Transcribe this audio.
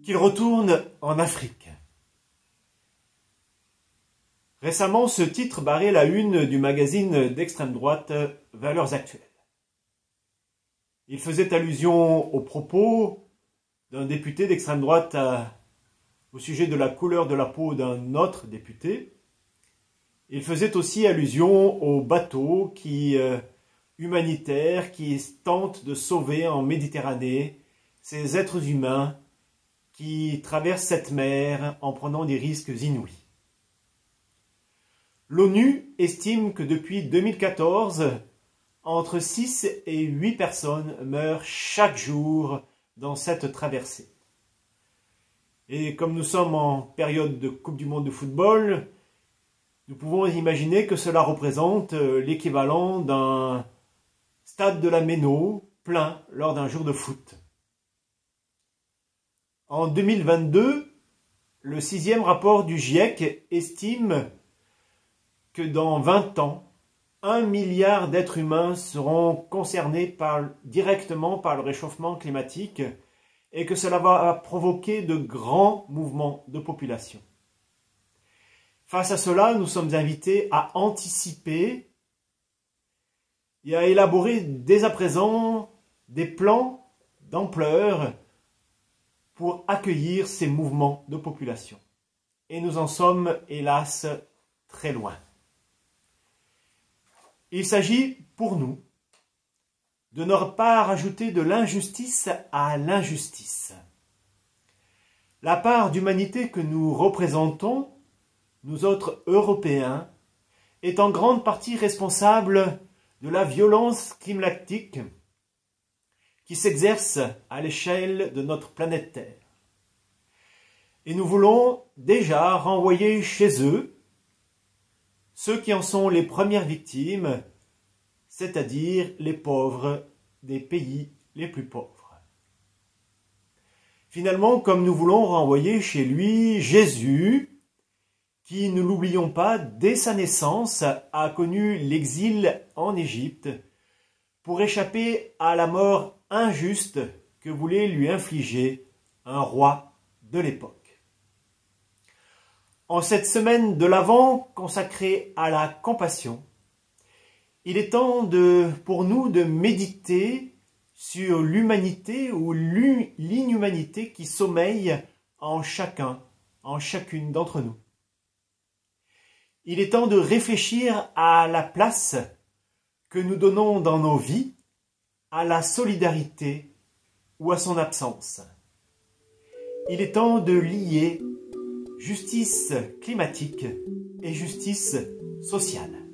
qu'il retourne en Afrique. Récemment, ce titre barrait la une du magazine d'extrême droite Valeurs Actuelles. Il faisait allusion aux propos d'un député d'extrême droite au sujet de la couleur de la peau d'un autre député. Il faisait aussi allusion aux bateaux humanitaires qui tentent de sauver en Méditerranée ces êtres humains qui traversent cette mer en prenant des risques inouïs. L'ONU estime que depuis 2014, entre 6 et 8 personnes meurent chaque jour dans cette traversée. Et comme nous sommes en période de Coupe du Monde de football, nous pouvons imaginer que cela représente l'équivalent d'un stade de la Méno plein lors d'un jour de foot. En 2022, le 6e rapport du GIEC estime que dans 20 ans, 1 milliard d'êtres humains seront concernés directement par le réchauffement climatique et que cela va provoquer de grands mouvements de population. Face à cela, nous sommes invités à anticiper et à élaborer dès à présent des plans d'ampleur pour accueillir ces mouvements de population. Et nous en sommes, hélas, très loin. Il s'agit, pour nous, de ne pas rajouter de l'injustice à l'injustice. La part d'humanité que nous représentons, nous autres Européens, est en grande partie responsable de la violence climatique qui s'exerce à l'échelle de notre planète Terre. Et nous voulons déjà renvoyer chez eux ceux qui en sont les premières victimes, c'est-à-dire les pauvres des pays les plus pauvres. Finalement, comme nous voulons renvoyer chez lui Jésus, qui, ne l'oublions pas, dès sa naissance, a connu l'exil en Égypte pour échapper à la mort injuste que voulait lui infliger un roi de l'époque. En cette semaine de l'Avent consacrée à la compassion, il est temps pour nous de méditer sur l'humanité ou l'inhumanité qui sommeille en chacun, en chacune d'entre nous. Il est temps de réfléchir à la place que nous donnons dans nos vies à la solidarité ou à son absence. Il est temps de lier justice climatique et justice sociale.